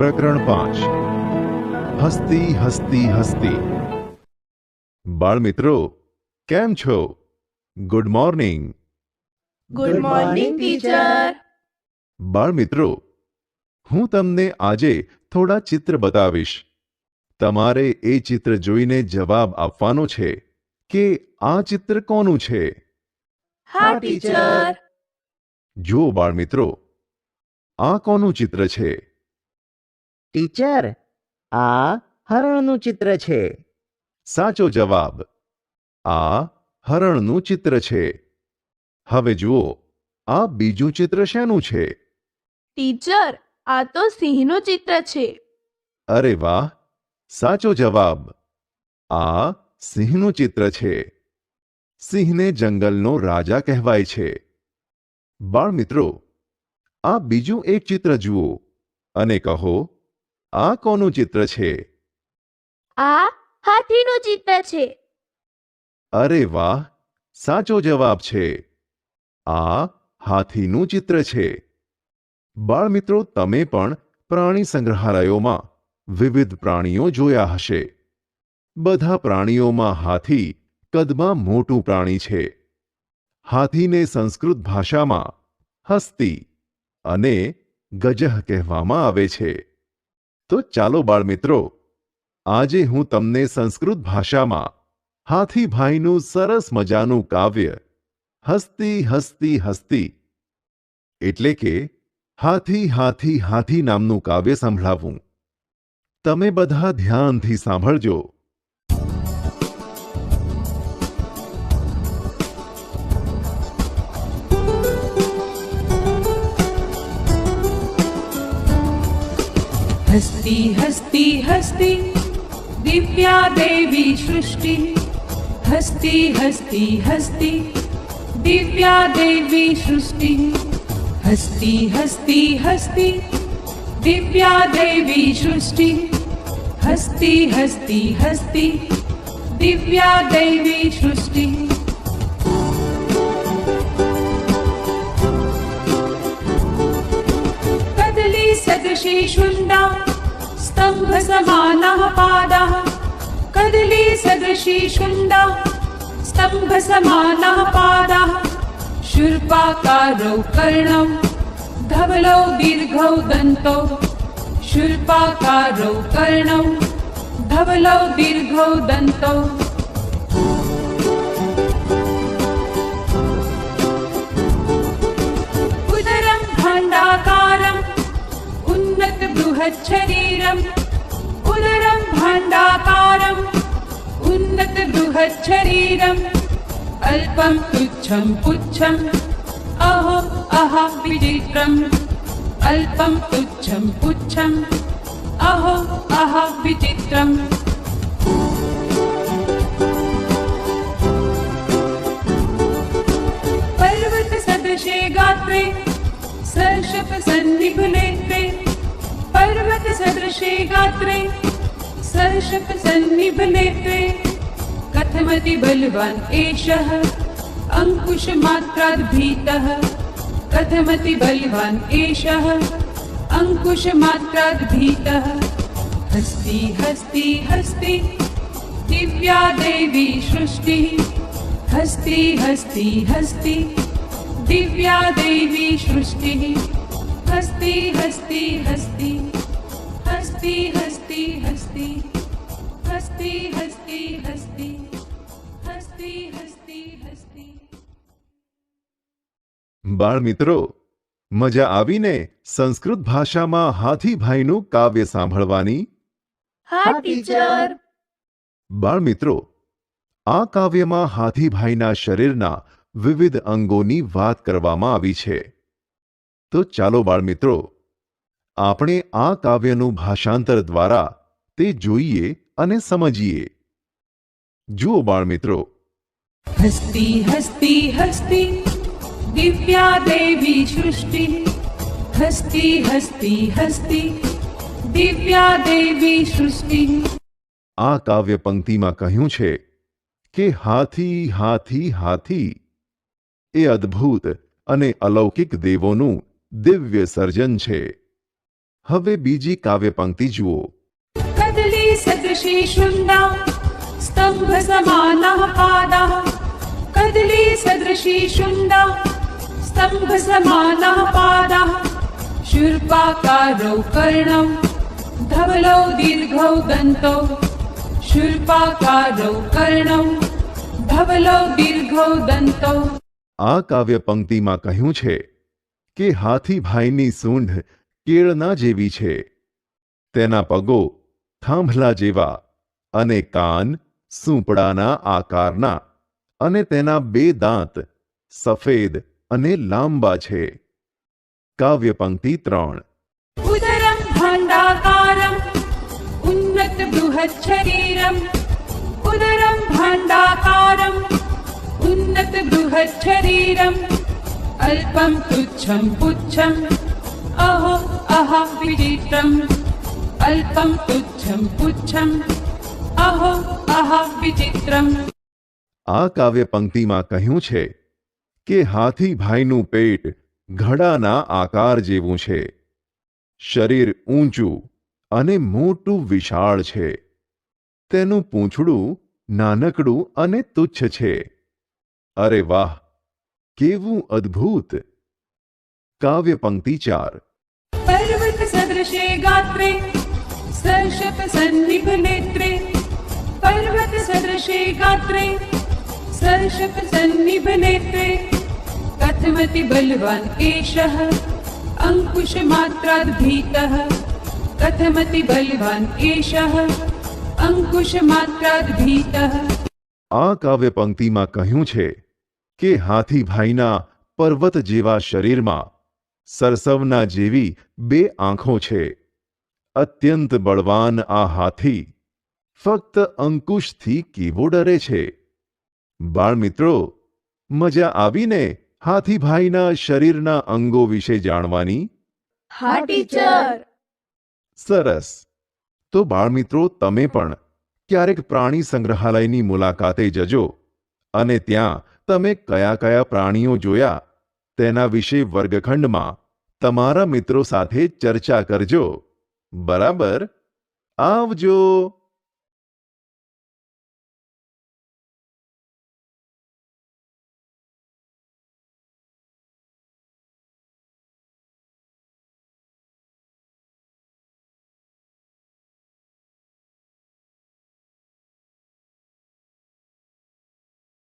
પ્રકરણ 5 હસતી હસતી હસતી. બાળમિત્રો, કેમ છો? Good morning. Good morning teacher. બાળમિત્રો, હું તમને આજે થોડા ચિત્ર બતાવીશ. તમારે એ ચિત્ર જોઈને જવાબ આપવાનો છે કે આ ચિત્ર કોનું છે. હા ટીચર. જુઓ બાળમિત્રો, આ કોનું ચિત્ર છે? ટીચર, આ હરણનું ચિત્ર છે. સાચો જવાબ. આ હરણનું ચિત્ર છે. હવે જુઓ, આ બીજું ચિત્ર શેનું છે? ટીચર, આ તો સિંહનું ચિત્ર છે. અરે વાહ, સાચો જવાબ. આ સિંહનું ચિત્ર છે. સિંહને જંગલનો રાજા કહેવાય છે. બાળમિત્રો, આ બીજું એક ચિત્ર જુઓ અને કહો, આ કોનું ચિત્ર છે? આ હાથીનું ચિત્ર છે. અરે વાહ, સાચો જવાબ છે. આ હાથીનું ચિત્ર છે. બાળમિત્રો, તમે પણ પ્રાણી સંગ્રહાલયોમાં વિવિધ પ્રાણીઓ જોયા હશે. બધા પ્રાણીઓમાં હાથી કદમાં મોટું પ્રાણી છે. હાથીને સંસ્કૃત ભાષામાં હસ્તી અને ગજહ કહેવામાં આવે છે. તો ચાલો બાળમિત્રો, આજે હું તમને સંસ્કૃત ભાષામાં હાથીભાઈનું સરસ મજાનું કાવ્ય હસતી હસતી હસતી એટલે કે હાથી હાથી હાથી નામનું કાવ્ય સંભળાવું. તમે બધા ધ્યાનથી સાંભળજો. हस्ती हस्ती हस्ती दिव्या देवी सृष्टि. हस्ती हस्ती हस्ती दिव्या देवी सृष्टि. हस्ती हस्ती हस्ती दिव्या देवी सृष्टि. हस्ती हस्ती हस्ती दिव्या देवी सृष्टि. कदली सदृशी शुण्डा स्तंभ समानः पादः. कदली सदृशी शुण्डा स्तंभ समानः पादः. शूर्पाकारौ कर्णौ धवलौ दीर्घौ दन्तौ. शूर्पाकारौ कर्णौ धवलौ दीर्घौ दन्तौ. उदरं भाण्डाकारम् उन्नत बृहत् शरीरम्. उदरं भाण्डाकारम् उन्नत बृहत् शरीरम्. अल्पं तुच्छं पुच्छम् अहो अहा विचित्रम्. अल्पं तुच्छं पुच्छम् अहो अहा विचित्रम्. पर्वत सदृशे गात्रे सर्षप सन्निभनेत्रे. पर्वत सदृशे गात्रे सर्षप सन्निभनेत्रे. कथमति बलवान् एषः अंकुशमात्राद् भीतः. कथमति बलवान् एषः अंकुशमात्राद् भीतः. हस्ती हस्ती हस्ती दिव्या देवी सृष्टिः. हस्ती हस्ती हस्ती दिव्या देवी सृष्टिः. हस्ती हस्ती हस्ती हस्ती हस्ती हस्ती हस्ती हस्ती हस्ती हस्ती हस्ती हस्ती. બાળમિત્રો, મજા આવીને સંસ્કૃત ભાષામાં હાથીભાઈનું કાવ્ય સાંભળવાની? હા ટીચર. બાળમિત્રો, આ કાવ્યમાં હાથીભાઈના શરીરના વિવિધ અંગોની વાત કરવામાં આવી છે. તો ચાલો બાળમિત્રો, આપણે આ કાવ્યનું ભાષાંતર દ્વારા તે જોઈએ અને સમજીએ. જુઓ બાળમિત્રો, हस्ती हस्ती हस्ती दिव्या देवी सृष्टि. हस्ती हस्ती हस्ती दिव्या देवी सृष्टि. આ કાવ્ય પંક્તિમાં કહ્યું છે કે હાથી હાથી હાથી એ અદ્ભુત અને અલૌકિક દેવોનું દિવ્ય સર્જન છે. હવે બીજી કાવ્ય પંક્તિ જુઓ. कदली सदृशी शुण्डा स्तंभ समानः पादः कदली सदृशी शुण्डा स्तंभ समानः पादः शूर्पाकारौ कर्णौ धवलौ दीर्घौ दन्तौ शूर्पाकारौ कर्णौ धवलौ दीर्घौ दन्तौ. આ કાવ્ય પંક્તિમાં કહ્યું છે કે હાથીભાઈની સૂંઢ કેળના જેવી છે, તેના પગો થાંભલા જેવા અને કાન સૂંપડાના આકારના અને તેના 2 દાંત સફેદ અને લાંબા છે. કાવ્ય પંક્તિ 3. उदरं भाण्डाकारम् उन्नत बृहत् शरीरम् उदरं भाण्डाकारम् उन्नत बृहत् शरीरम् अल्पं तुच्छं पुच्छम् अहो अहा विचित्रम् अल्पं तुच्छं पुच्छम् अहो अहा विचित्रम्. આ કાવ્ય પંક્તિમાં કહ્યું છે કે હાથીભાઈનું પેટ ઘડાના આકાર જેવું છે, શરીર ઊંચું અને મોટું વિશાળ છે, તેનું પૂંછડું નાનકડું અને તુચ્છ છે. અરે વાહ, કેવું અદ્ભુત! કાવ્ય પંક્તિ 4. पर्वत सदृशे गात्रे सर्षप सन्निभ नेत्रे पर्वत सदृशे गात्रे सर्षप सन्निभ नेत्रे कथमति बलवान् एषः अंकुशमात्राद् भीतः कथमति बलवान् एषः अंकुशमात्राद् भीतः. આ કાવ્ય પંક્તિમાં કહ્યું છે કે હાથીભાઈના પર્વત જેવા શરીરમાં સરસવના જેવી 2 આંખો છે. અત્યંત બળવાન આ હાથી ફક્ત અંકુશથી કેવો ડરે છે? બાળમિત્રો, મજા આવીને હાથીભાઈના શરીરના અંગો વિશે જાણવાની? હા ટીચર. સરસ. તો બાળમિત્રો, તમે પણ ક્યારેક પ્રાણી સંગ્રહાલયની મુલાકાતે જજો અને ત્યાં તમે કયા કયા પ્રાણીઓ જોયા તેના વિશે વર્ગખંડમાં તમારા મિત્રો સાથે ચર્ચા કરજો. બરાબર? આવજો.